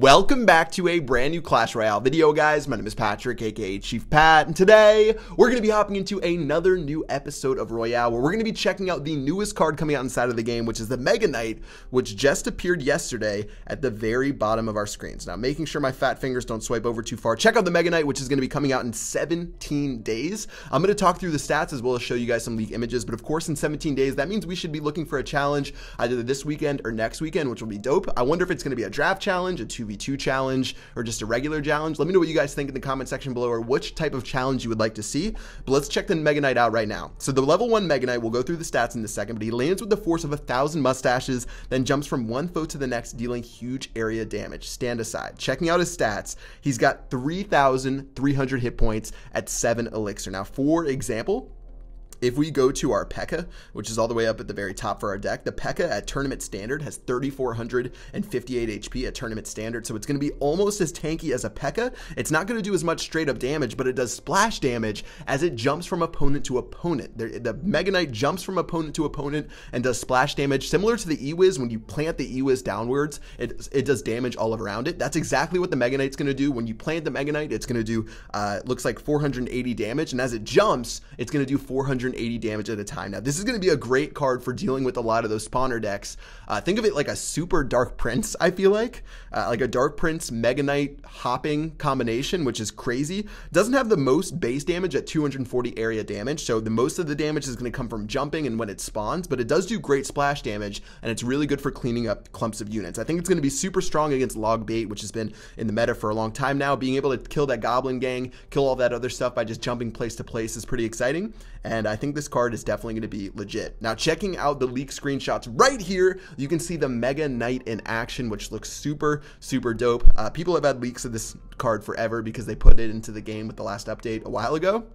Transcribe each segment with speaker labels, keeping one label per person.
Speaker 1: Welcome back to a brand new Clash Royale video, guys. My name is Patrick, aka Chief Pat, and today we're going to be hopping into another new episode of Royale where we're going to be checking out the newest card coming out inside of the game, which is the Mega Knight, which just appeared yesterday at the very bottom of our screens. Now, making sure my fat fingers don't swipe over too far, check out the Mega Knight, which is going to be coming out in 17 days. I'm going to talk through the stats as well as show you guys some leak images, but of course in 17 days, that means we should be looking for a challenge either this weekend or next weekend, which will be dope. I wonder if it's going to be a draft challenge, a 2v2 challenge, or just a regular challenge. Let me know what you guys think in the comment section below, or which type of challenge you would like to see. But let's check the Mega Knight out right now. So the level 1 Mega Knight, we'll go through the stats in a second, but he lands with the force of 1,000 mustaches, then jumps from one foe to the next, dealing huge area damage. Stand aside. Checking out his stats, he's got 3,300 hit points at 7 elixir. Now, for example, if we go to our P.E.K.K.A., which is all the way up at the very top for our deck, the P.E.K.K.A. at tournament standard has 3,458 HP at tournament standard, so it's going to be almost as tanky as a P.E.K.K.A. It's not going to do as much straight up damage, but it does splash damage as it jumps from opponent to opponent. The Mega Knight jumps from opponent to opponent and does splash damage, similar to the E-Wiz. When you plant the E-Wiz downwards, it does damage all around it. That's exactly what the Mega Knight's going to do. When you plant the Mega Knight, it's going to do, looks like 480 damage, and as it jumps, it's going to do 480 damage at a time. Now, this is going to be a great card for dealing with a lot of those spawner decks. Think of it like a super Dark Prince, I feel like a Dark Prince Mega Knight hopping combination, which is crazy. Doesn't have the most base damage at 240 area damage, so the most of the damage is going to come from jumping and when it spawns, but it does do great splash damage, and it's really good for cleaning up clumps of units. I think it's going to be super strong against log bait, which has been in the meta for a long time now. Being able to kill that goblin gang, kill all that other stuff by just jumping place to place is pretty exciting, and I think this card is definitely going to be legit. Now, checking out the leak screenshots right here, you can see the Mega Knight in action, which looks super dope. People have had leaks of this card forever because they put it into the game with the last update a while ago.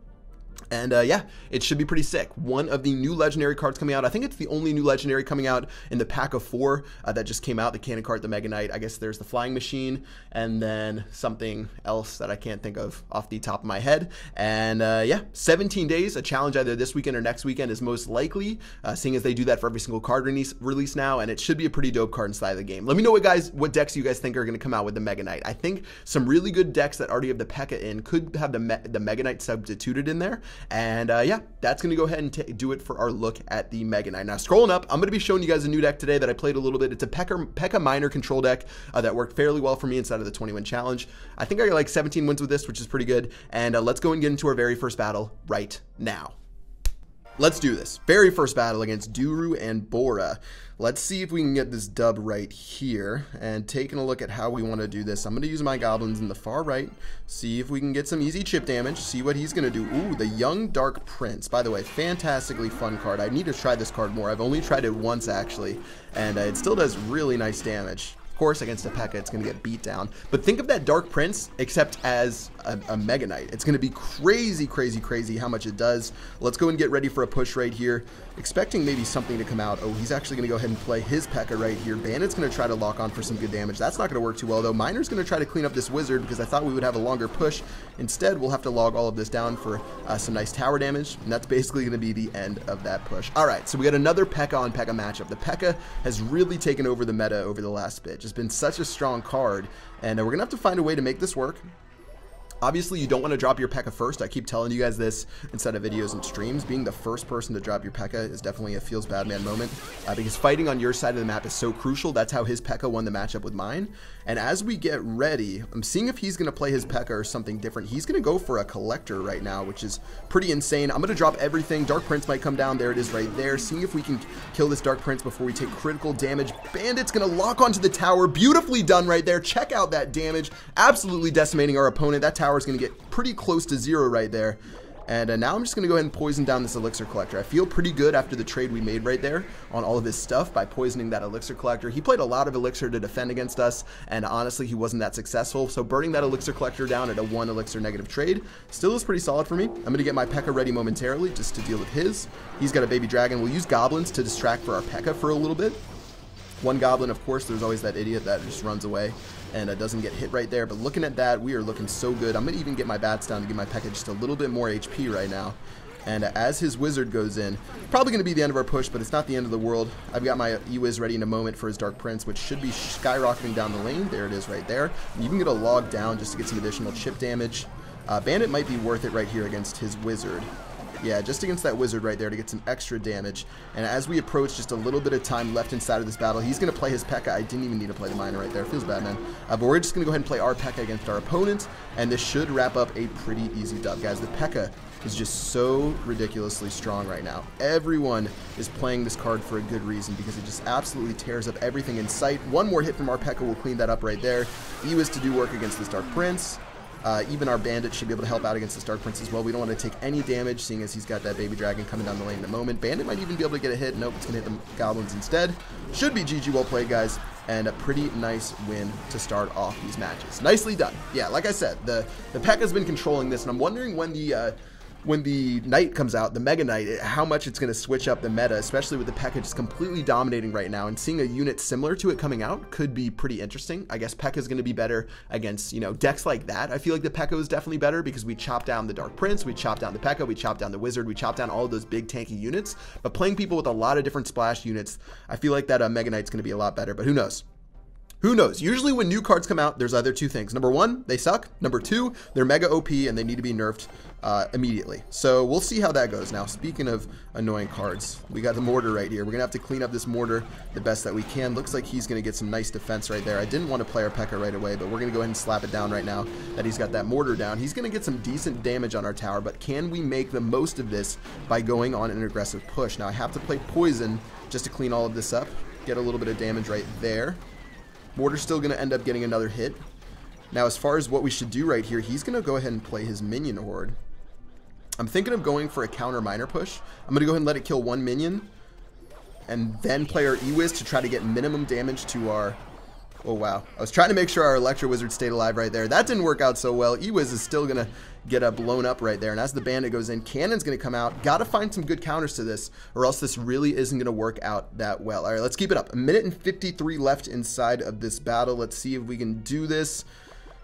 Speaker 1: And yeah, it should be pretty sick. One of the new legendary cards coming out. I think it's the only new legendary coming out in the pack of 4 that just came out. The cannon card, the Mega Knight. I guess there's the flying machine, and then something else that I can't think of off the top of my head. And yeah, 17 days. A challenge either this weekend or next weekend is most likely, seeing as they do that for every single card release now. And it should be a pretty dope card inside of the game. Let me know what decks you guys think are going to come out with the Mega Knight. I think some really good decks that already have the P.E.K.K.A. in could have the Mega Knight substituted in there. And yeah, that's going to go ahead and do it for our look at the Mega Knight. Now, scrolling up, I'm going to be showing you guys a new deck today that I played a little bit. It's a P.E.K.K.A. minor control deck that worked fairly well for me inside of the 20-win challenge. I think I got like 17 wins with this, which is pretty good. And let's go and get into our very first battle right now. Let's do this. Very first battle against Duru and Bora. Let's see if we can get this dub right here. And taking a look at how we want to do this, I'm going to use my goblins in the far right. See if we can get some easy chip damage. See what he's going to do. Ooh, the Young Dark Prince. By the way, fantastically fun card. I need to try this card more. I've only tried it once, actually. And it still does really nice damage. Of course, against a P.E.K.K.A., it's going to get beat down. But think of that Dark Prince, except as a Mega Knight. It's going to be crazy how much it does. Let's go and get ready for a push right here. Expecting maybe something to come out. Oh, he's actually going to go ahead and play his P.E.K.K.A. right here. Bandit's going to try to lock on for some good damage. That's not going to work too well, though. Miner's going to try to clean up this Wizard because I thought we would have a longer push. Instead, we'll have to log all of this down for some nice tower damage, and that's basically going to be the end of that push. All right, so we got another P.E.K.K.A. on P.E.K.K.A. matchup. The P.E.K.K.A. has really taken over the meta over the last bit. Just been such a strong card, and we're going to have to find a way to make this work. Obviously, you don't want to drop your P.E.K.K.A. first. I keep telling you guys this inside of videos and streams. Being the first person to drop your P.E.K.K.A. is definitely a feels bad man moment because fighting on your side of the map is so crucial. That's how his P.E.K.K.A. won the matchup with mine. And as we get ready, I'm seeing if he's going to play his P.E.K.K.A. or something different. He's going to go for a Collector right now, which is pretty insane. I'm going to drop everything. Dark Prince might come down. There it is right there. Seeing if we can kill this Dark Prince before we take critical damage. Bandit's going to lock onto the tower. Beautifully done right there. Check out that damage. Absolutely decimating our opponent. That tower is going to get pretty close to 0 right there. And now I'm just going to go ahead and poison down this Elixir Collector. I feel pretty good after the trade we made right there on all of his stuff by poisoning that Elixir Collector. He played a lot of Elixir to defend against us, and honestly, he wasn't that successful. So burning that Elixir Collector down at a 1 Elixir negative trade still is pretty solid for me. I'm going to get my P.E.K.K.A. ready momentarily just to deal with his. He's got a baby dragon. We'll use goblins to distract for our P.E.K.K.A. for a little bit. One goblin, of course, there's always that idiot that just runs away and doesn't get hit right there. But looking at that, we are looking so good. I'm going to even get my bats down to give my P.E.K.K.A. just a little bit more HP right now. And as his wizard goes in, probably going to be the end of our push, but it's not the end of the world. I've got my E-Wiz ready in a moment for his Dark Prince, which should be skyrocketing down the lane. There it is right there. And you can get a log down just to get some additional chip damage. Bandit might be worth it right here against his wizard. Yeah, just against that wizard right there to get some extra damage. And as we approach just a little bit of time left inside of this battle, he's going to play his P.E.K.K.A. I didn't even need to play the miner right there. Feels bad, man. But we're just going to go ahead and play our P.E.K.K.A. against our opponent, and this should wrap up a pretty easy dub, guys. The P.E.K.K.A. is just so ridiculously strong right now. Everyone is playing this card for a good reason because it just absolutely tears up everything in sight. One more hit from our P.E.K.K.A. will clean that up right there. E-Wiz to do work against this Dark Prince. Even our Bandit should be able to help out against this Dark Prince as well. We don't want to take any damage, seeing as he's got that Baby Dragon coming down the lane in a moment. Bandit might even be able to get a hit. Nope, it's going to hit the Goblins instead. Should be GG, well played, guys. And a pretty nice win to start off these matches. Nicely done. Yeah, like I said, the P.E.K.K.A. has been controlling this, and I'm wondering when the Knight comes out, the Mega Knight, how much it's going to switch up the meta, especially with the P.E.K.K.A. just completely dominating right now, and seeing a unit similar to it coming out could be pretty interesting. I guess P.E.K.K.A. is going to be better against, decks like that. I feel like the P.E.K.K.A. is definitely better because we chop down the Dark Prince, we chop down the P.E.K.K.A., we chop down the Wizard, we chop down all of those big tanky units, but playing people with a lot of different splash units, I feel like that Mega Knight's going to be a lot better, but who knows? Who knows? Usually when new cards come out, there's either two things. Number one, they suck. Number two, they're mega OP and they need to be nerfed immediately. So we'll see how that goes. Now, speaking of annoying cards, we got the Mortar right here. We're going to have to clean up this Mortar the best that we can. Looks like he's going to get some nice defense right there. I didn't want to play our P.E.K.K.A. right away, but we're going to go ahead and slap it down right now that he's got that Mortar down. He's going to get some decent damage on our tower, but can we make the most of this by going on an aggressive push? Now, I have to play Poison just to clean all of this up. Get a little bit of damage right there. Mortar's still going to end up getting another hit. Now, as far as what we should do right here, he's going to go ahead and play his minion horde. I'm thinking of going for a counter miner push. I'm going to go ahead and let it kill one minion, and then play our E-Wiz to try to get minimum damage to our... Oh, wow. I was trying to make sure our Electro Wizard stayed alive right there. That didn't work out so well. E-Wiz is still going to get blown up right there. And as the Bandit goes in, Cannon's going to come out. Got to find some good counters to this, or else this really isn't going to work out that well. All right, let's keep it up. 1:53 left inside of this battle. Let's see if we can do this.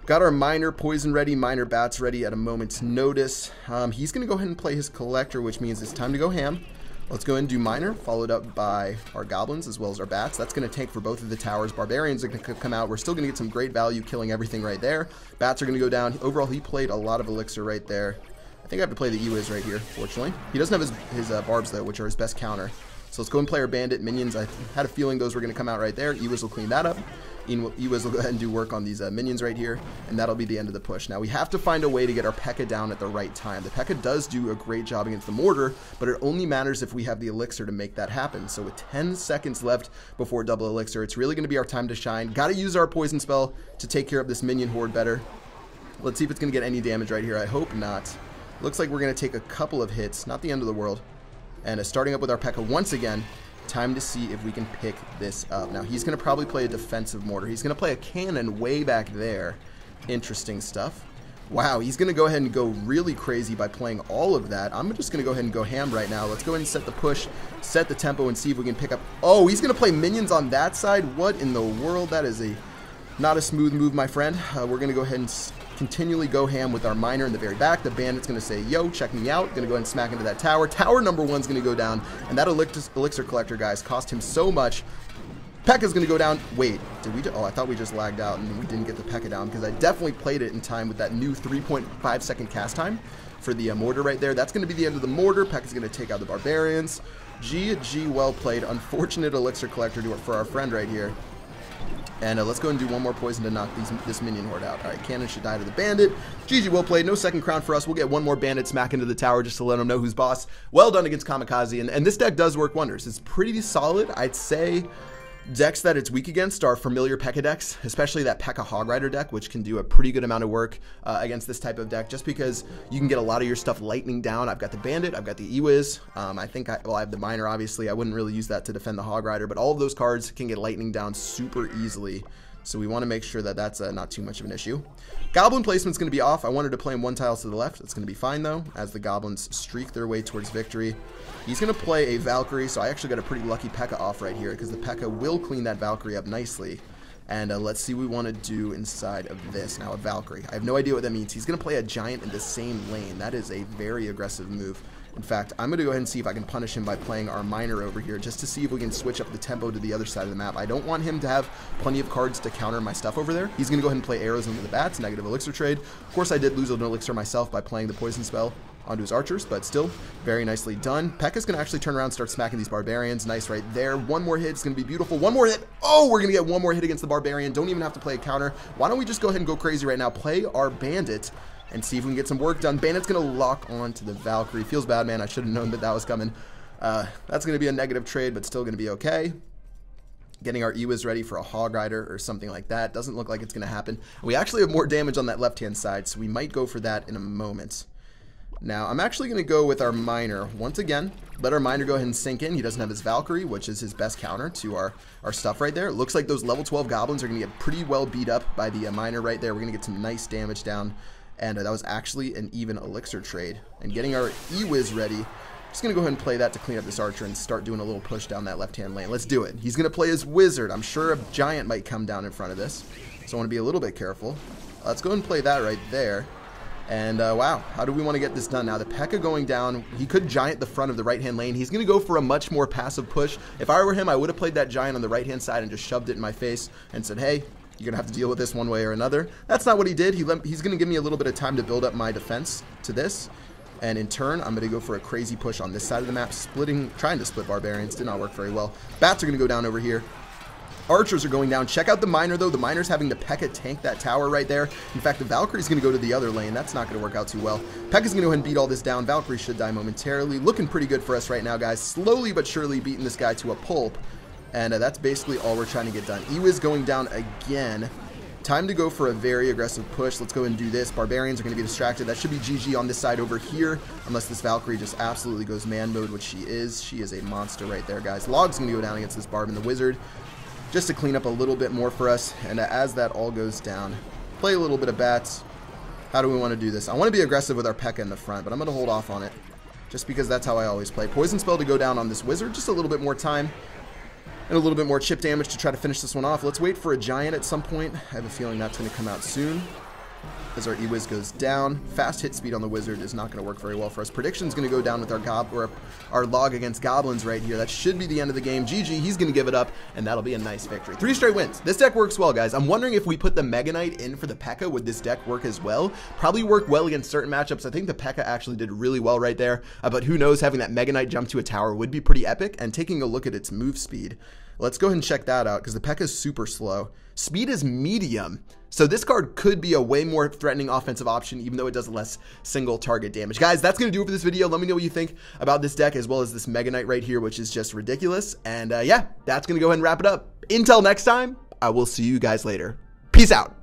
Speaker 1: Got our Miner Poison ready, Miner Bats ready at a moment's notice. He's going to go ahead and play his Collector, which means it's time to go ham. Let's go ahead and do Miner, followed up by our Goblins as well as our Bats. That's going to tank for both of the towers. Barbarians are going to come out. We're still going to get some great value killing everything right there. Bats are going to go down. Overall, he played a lot of Elixir right there. I think I have to play the E-Wiz right here, fortunately. He doesn't have his Barbs, though, which are his best counter. So let's go and play our Bandit minions. I had a feeling those were going to come out right there. E-Wiz will clean that up. E-Wiz will go ahead and do work on these minions right here, and that'll be the end of the push. Now, we have to find a way to get our P.E.K.K.A. down at the right time. The P.E.K.K.A. does do a great job against the Mortar, but it only matters if we have the Elixir to make that happen. So with 10 seconds left before double Elixir, it's really going to be our time to shine. Got to use our Poison spell to take care of this minion horde better. Let's see if it's going to get any damage right here. I hope not. Looks like we're going to take a couple of hits. Not the end of the world. And starting up with our P.E.K.K.A. once again. Time to see if we can pick this up. Now, he's going to probably play a defensive Mortar. He's going to play a cannon way back there. Interesting stuff. Wow, he's going to go ahead and go really crazy by playing all of that. I'm just going to go ahead and go ham right now. Let's go ahead and set the push, set the tempo, and see if we can pick up... Oh, he's going to play minions on that side? What in the world? That is not a smooth move, my friend. We're going to go ahead and continually go ham with our Miner in the very back. The Bandit's going to say, yo, check me out. Going to go ahead and smack into that tower. Tower number one's going to go down. And that Elixir Collector, guys, cost him so much. P.E.K.K.A.'s going to go down. Wait, did we... Oh, I thought we just lagged out and we didn't get the P.E.K.K.A. down because I definitely played it in time with that new 3.5 second cast time for the Mortar right there. That's going to be the end of the Mortar. P.E.K.K.A.'s going to take out the Barbarians. GG, well played. Unfortunate Elixir Collector for our friend right here. And let's go and do one more poison to knock this minion horde out. All right, Cannon should die to the Bandit. GG, well played. No second crown for us. We'll get one more Bandit smack into the tower just to let them know who's boss. Well done against Kamikaze. And this deck does work wonders. It's pretty solid. I'd say decks that it's weak against are familiar P.E.K.K.A. decks, especially that P.E.K.K.A. Hog Rider deck, which can do a pretty good amount of work against this type of deck, just because you can get a lot of your stuff lightning down. I've got the Bandit, I've got the E-Wiz, I think I have the Miner, obviously. I wouldn't really use that to defend the Hog Rider, but all of those cards can get lightning down super easily. So we want to make sure that that's not too much of an issue. Goblin placement's going to be off. I wanted to play him one tile to the left. It's going to be fine, though, as the Goblins streak their way towards victory. He's going to play a Valkyrie, so I actually got a pretty lucky P.E.K.K.A. off right here, because the P.E.K.K.A. will clean that Valkyrie up nicely. And let's see what we want to do inside of this. Now, a Valkyrie. I have no idea what that means. He's going to play a Giant in the same lane. That is a very aggressive move. In fact, I'm going to go ahead and see if I can punish him by playing our miner over here just to see if we can switch up the tempo to the other side of the map. I don't want him to have plenty of cards to counter my stuff over there. He's going to go ahead and play arrows into the bats, negative elixir trade. Of course, I did lose an elixir myself by playing the poison spell onto his archers, but still very nicely done. P.E.K.K.A.'s going to actually turn around and start smacking these barbarians. Nice right there. One more hit. It's going to be beautiful. One more hit. Oh, we're going to get one more hit against the barbarian. Don't even have to play a counter. Why don't we just go ahead and go crazy right now? Play our bandit and see if we can get some work done. Bandit's going to lock on to the Valkyrie. Feels bad, man. I should have known that that was coming. That's going to be a negative trade, but still going to be okay. Getting our Ewiz ready for a Hog Rider or something like that. Doesn't look like it's going to happen. We actually have more damage on that left-hand side, so we might go for that in a moment. Now, I'm actually going to go with our miner once again. Let our miner go ahead and sink in. He doesn't have his Valkyrie, which is his best counter to our stuff right there. It looks like those level 12 goblins are going to get pretty well beat up by the miner right there. We're going to get some nice damage down. And that was actually an even elixir trade. And getting our Ewiz ready. Just going to go ahead and play that to clean up this archer and start doing a little push down that left-hand lane. Let's do it. He's going to play his wizard. I'm sure a giant might come down in front of this. So I want to be a little bit careful. Let's go ahead and play that right there. And wow, how do we want to get this done now? The P.E.K.K.A. going down. He could giant the front of the right-hand lane. He's going to go for a much more passive push. If I were him, I would have played that giant on the right-hand side and just shoved it in my face and said, hey, you're going to have to deal with this one way or another. That's not what he did. He's going to give me a little bit of time to build up my defense to this. And in turn, I'm going to go for a crazy push on this side of the map, trying to split barbarians. Did not work very well. Bats are going to go down over here. Archers are going down. Check out the miner, though. The miner's having the P.E.K.K.A. tank that tower right there. In fact, the Valkyrie's going to go to the other lane. That's not going to work out too well. P.E.K.K.A.'s going to go ahead and beat all this down. Valkyrie should die momentarily. Looking pretty good for us right now, guys. Slowly but surely beating this guy to a pulp. And that's basically all we're trying to get done. Ewiz going down again. Time to go for a very aggressive push. Let's go ahead and do this. Barbarians are going to be distracted. That should be GG on this side over here, unless this Valkyrie just absolutely goes man mode, which she is. She is a monster right there, guys. Log's going to go down against this Barb and the Wizard, just to clean up a little bit more for us. And as that all goes down, play a little bit of bats. How do we want to do this? I want to be aggressive with our P.E.K.K.A. in the front, but I'm going to hold off on it, just because that's how I always play. Poison spell to go down on this Wizard, just a little bit more time. And a little bit more chip damage to try to finish this one off. Let's wait for a giant at some point. I have a feeling that's going to come out soon, as our Ewiz goes down. Fast hit speed on the Wizard is not going to work very well for us. Prediction's going to go down with our log against goblins right here. That should be the end of the game. GG, he's going to give it up, and that'll be a nice victory. 3 straight wins. This deck works well, guys. I'm wondering if we put the Mega Knight in for the P.E.K.K.A., would this deck work as well? Probably work well against certain matchups. I think the P.E.K.K.A. actually did really well right there, but who knows, having that Mega Knight jump to a tower would be pretty epic. And taking a look at its move speed, let's go ahead and check that out, because the P.E.K.K.A. is super slow. Speed is medium. So this card could be a way more threatening offensive option, even though it does less single target damage. Guys, that's going to do it for this video. Let me know what you think about this deck, as well as this Mega Knight right here, which is just ridiculous. And yeah, that's going to go ahead and wrap it up. Until next time, I will see you guys later. Peace out.